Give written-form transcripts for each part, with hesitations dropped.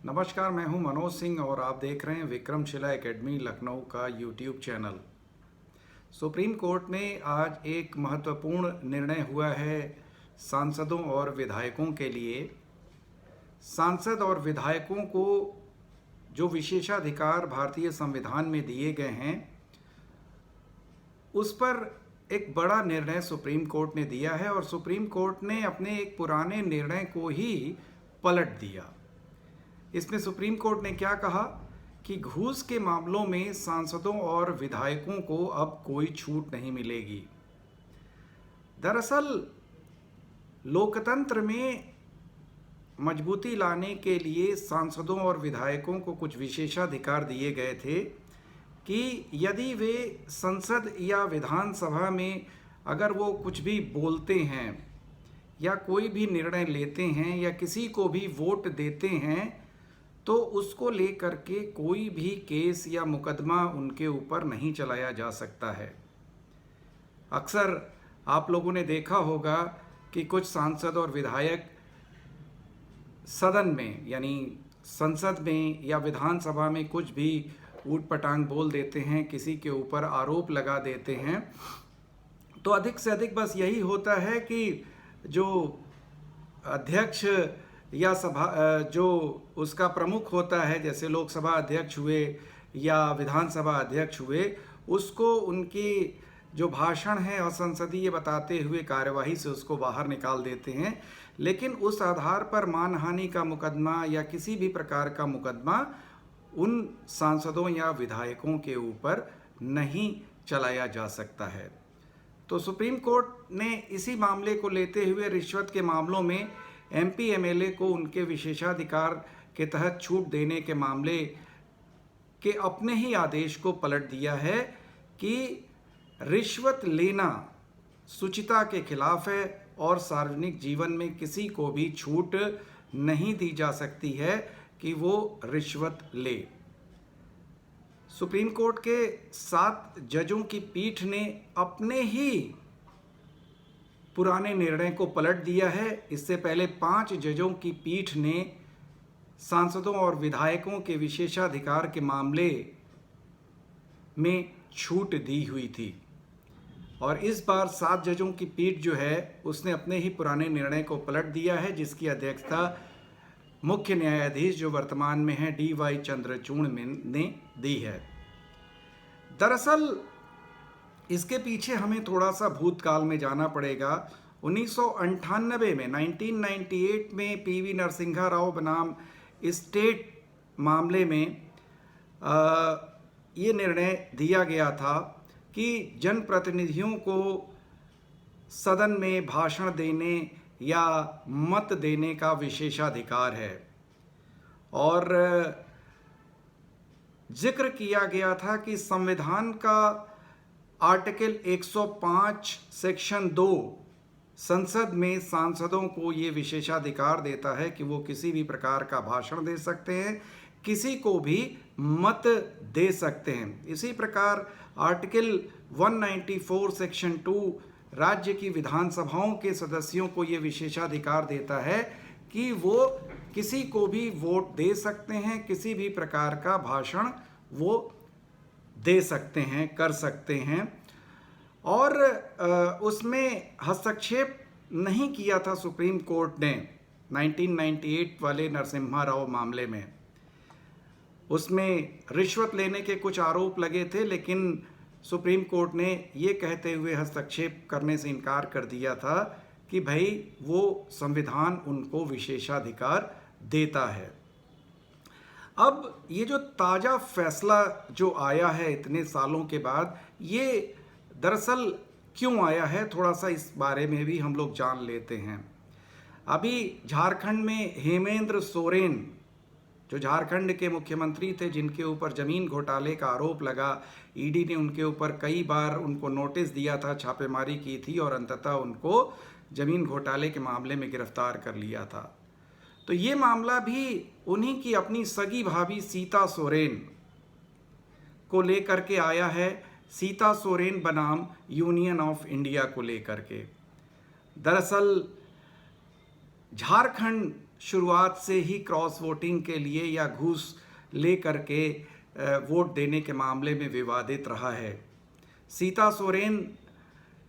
नमस्कार, मैं हूं मनोज सिंह और आप देख रहे हैं विक्रमशिला एकेडमी लखनऊ का यूट्यूब चैनल। सुप्रीम कोर्ट में आज एक महत्वपूर्ण निर्णय हुआ है सांसदों और विधायकों के लिए। सांसद और विधायकों को जो विशेषाधिकार भारतीय संविधान में दिए गए हैं, उस पर एक बड़ा निर्णय सुप्रीम कोर्ट ने दिया है और सुप्रीम कोर्ट ने अपने एक पुराने निर्णय को ही पलट दिया। इसमें सुप्रीम कोर्ट ने क्या कहा कि घूस के मामलों में सांसदों और विधायकों को अब कोई छूट नहीं मिलेगी। दरअसल लोकतंत्र में मजबूती लाने के लिए सांसदों और विधायकों को कुछ विशेषाधिकार दिए गए थे कि यदि वे संसद या विधानसभा में अगर वो कुछ भी बोलते हैं या कोई भी निर्णय लेते हैं या किसी को भी वोट देते हैं, तो उसको लेकर के कोई भी केस या मुकदमा उनके ऊपर नहीं चलाया जा सकता है। अक्सर आप लोगों ने देखा होगा कि कुछ सांसद और विधायक सदन में यानी संसद में या विधानसभा में कुछ भी ऊट पटांग बोल देते हैं, किसी के ऊपर आरोप लगा देते हैं। तो अधिक से अधिक बस यही होता है कि जो अध्यक्ष या सभा जो उसका प्रमुख होता है, जैसे लोकसभा अध्यक्ष हुए या विधानसभा अध्यक्ष हुए, उसको उनकी जो भाषण है असंसदीय बताते हुए कार्यवाही से उसको बाहर निकाल देते हैं। लेकिन उस आधार पर मानहानि का मुकदमा या किसी भी प्रकार का मुकदमा उन सांसदों या विधायकों के ऊपर नहीं चलाया जा सकता है। तो सुप्रीम कोर्ट ने इसी मामले को लेते हुए रिश्वत के मामलों में एमपी एमएलए को उनके विशेषाधिकार के तहत छूट देने के मामले के अपने ही आदेश को पलट दिया है कि रिश्वत लेना शुचिता के खिलाफ है और सार्वजनिक जीवन में किसी को भी छूट नहीं दी जा सकती है कि वो रिश्वत ले। सुप्रीम कोर्ट के 7 जजों की पीठ ने अपने ही पुराने निर्णय को पलट दिया है। इससे पहले 5 जजों की पीठ ने सांसदों और विधायकों के विशेषाधिकार के मामले में छूट दी हुई थी और इस बार 7 जजों की पीठ जो है उसने अपने ही पुराने निर्णय को पलट दिया है, जिसकी अध्यक्षता मुख्य न्यायाधीश जो वर्तमान में है DY चंद्रचूड़ ने दी है। दरअसल इसके पीछे हमें थोड़ा सा भूतकाल में जाना पड़ेगा। 1998 में 1998 में PV नरसिम्हा राव बनाम स्टेट मामले में ये निर्णय दिया गया था कि जनप्रतिनिधियों को सदन में भाषण देने या मत देने का विशेषाधिकार है और जिक्र किया गया था कि संविधान का आर्टिकल 105 सेक्शन 2 संसद में सांसदों को ये विशेषाधिकार देता है कि वो किसी भी प्रकार का भाषण दे सकते हैं, किसी को भी मत दे सकते हैं। इसी प्रकार आर्टिकल 194 सेक्शन 2 राज्य की विधानसभाओं के सदस्यों को ये विशेषाधिकार देता है कि वो किसी को भी वोट दे सकते हैं, किसी भी प्रकार का भाषण वो दे सकते हैं, कर सकते हैं। और उसमें हस्तक्षेप नहीं किया था सुप्रीम कोर्ट ने 1998 वाले नरसिम्हा राव मामले में। उसमें रिश्वत लेने के कुछ आरोप लगे थे, लेकिन सुप्रीम कोर्ट ने ये कहते हुए हस्तक्षेप करने से इनकार कर दिया था कि भाई वो संविधान उनको विशेषाधिकार देता है। अब ये जो ताज़ा फैसला जो आया है इतने सालों के बाद, ये दरअसल क्यों आया है, थोड़ा सा इस बारे में भी हम लोग जान लेते हैं। अभी झारखंड में हेमेंद्र सोरेन जो झारखंड के मुख्यमंत्री थे, जिनके ऊपर ज़मीन घोटाले का आरोप लगा, ईडी ने उनके ऊपर कई बार उनको नोटिस दिया था, छापेमारी की थी और अंततः उनको ज़मीन घोटाले के मामले में गिरफ्तार कर लिया था। तो ये मामला भी उन्हीं की अपनी सगी भाभी सीता सोरेन को लेकर के आया है, सीता सोरेन बनाम यूनियन ऑफ इंडिया को लेकर के। दरअसल झारखंड शुरुआत से ही क्रॉस वोटिंग के लिए या घूस ले करके वोट देने के मामले में विवादित रहा है। सीता सोरेन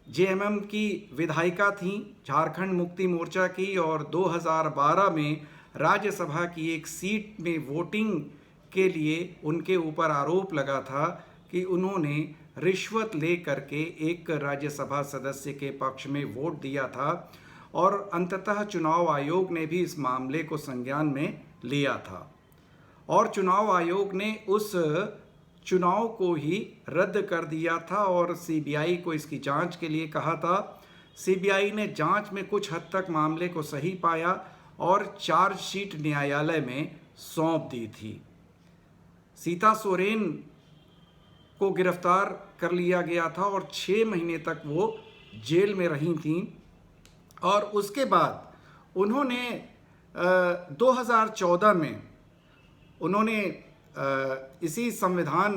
जेएमएम की विधायिका थीं, झारखंड मुक्ति मोर्चा की, और 2012 में राज्यसभा की एक सीट में वोटिंग के लिए उनके ऊपर आरोप लगा था कि उन्होंने रिश्वत ले करके एक राज्यसभा सदस्य के पक्ष में वोट दिया था, और अंततः चुनाव आयोग ने भी इस मामले को संज्ञान में लिया था और चुनाव आयोग ने उस चुनाव को ही रद्द कर दिया था और सीबीआई को इसकी जांच के लिए कहा था। सीबीआई ने जांच में कुछ हद तक मामले को सही पाया और चार्जशीट न्यायालय में सौंप दी थी। सीता सोरेन को गिरफ्तार कर लिया गया था और 6 महीने तक वो जेल में रही थीं, और उसके बाद उन्होंने 2014 में उन्होंने इसी संविधान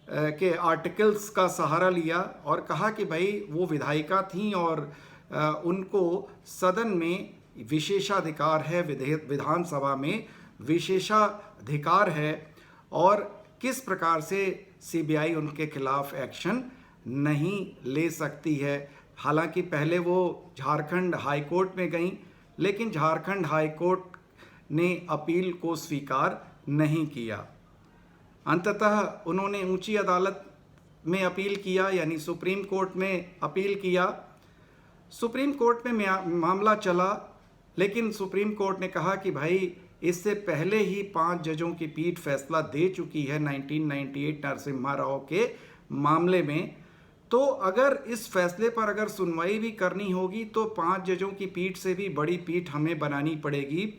के आर्टिकल्स का सहारा लिया और कहा कि भाई वो विधायिका थीं और उनको सदन में विशेषाधिकार है, विधानसभा में विशेषाधिकार है, और किस प्रकार से सीबीआई उनके खिलाफ एक्शन नहीं ले सकती है। हालांकि पहले वो झारखंड हाई कोर्ट में गईं, लेकिन झारखंड हाई कोर्ट ने अपील को स्वीकार नहीं किया। अंततः उन्होंने ऊंची अदालत में अपील किया, यानी सुप्रीम कोर्ट में अपील किया। सुप्रीम कोर्ट में मामला चला, लेकिन सुप्रीम कोर्ट ने कहा कि भाई इससे पहले ही 5 जजों की पीठ फैसला दे चुकी है 1998 नरसिम्हा राव के मामले में, तो अगर इस फैसले पर अगर सुनवाई भी करनी होगी तो 5 जजों की पीठ से भी बड़ी पीठ हमें बनानी पड़ेगी।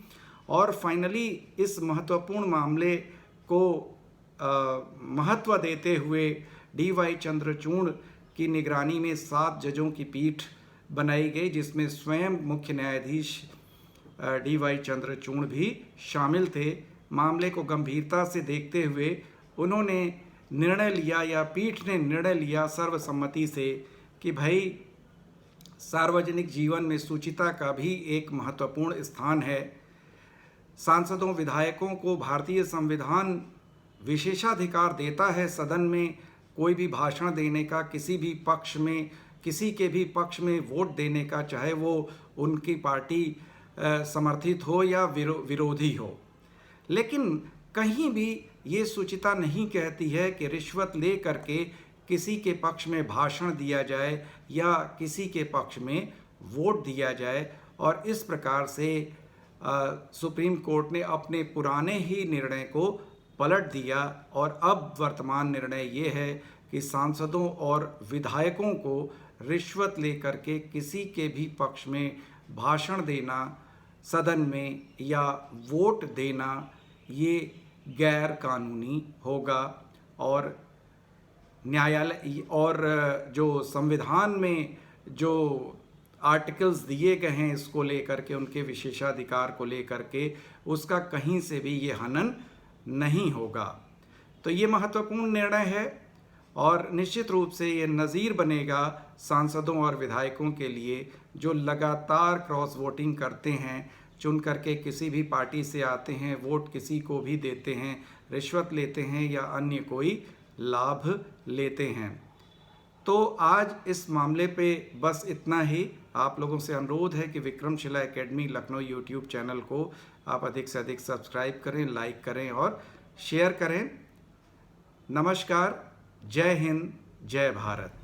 और फाइनली इस महत्वपूर्ण मामले को महत्व देते हुए DY चंद्रचूड़ की निगरानी में 7 जजों की पीठ बनाई गई, जिसमें स्वयं मुख्य न्यायाधीश DY चंद्रचूड़ भी शामिल थे। मामले को गंभीरता से देखते हुए उन्होंने निर्णय लिया, या पीठ ने निर्णय लिया सर्वसम्मति से, कि भाई सार्वजनिक जीवन में शुचिता का भी एक महत्वपूर्ण स्थान है। सांसदों विधायकों को भारतीय संविधान विशेषाधिकार देता है सदन में कोई भी भाषण देने का, किसी भी पक्ष में, किसी के भी पक्ष में वोट देने का, चाहे वो उनकी पार्टी समर्थित हो या विरोधी हो। लेकिन कहीं भी ये सूचिता नहीं कहती है कि रिश्वत ले करके किसी के पक्ष में भाषण दिया जाए या किसी के पक्ष में वोट दिया जाए। और इस प्रकार से सुप्रीम कोर्ट ने अपने पुराने ही निर्णय को पलट दिया, और अब वर्तमान निर्णय ये है कि सांसदों और विधायकों को रिश्वत लेकर के किसी के भी पक्ष में भाषण देना सदन में या वोट देना ये गैर कानूनी होगा। और न्यायालय और जो संविधान में जो आर्टिकल्स दिए गए हैं इसको लेकर के, उनके विशेषाधिकार को लेकर के, उसका कहीं से भी ये हनन नहीं होगा। तो ये महत्वपूर्ण निर्णय है और निश्चित रूप से ये नज़ीर बनेगा सांसदों और विधायकों के लिए जो लगातार क्रॉस वोटिंग करते हैं, चुन करके किसी भी पार्टी से आते हैं, वोट किसी को भी देते हैं, रिश्वत लेते हैं या अन्य कोई लाभ लेते हैं। तो आज इस मामले पे बस इतना ही। आप लोगों से अनुरोध है कि Vikramshila academy Lucknow YouTube channel को आप अधिक से अधिक सब्सक्राइब करें, लाइक करें और शेयर करें। नमस्कार, जय हिंद, जय भारत।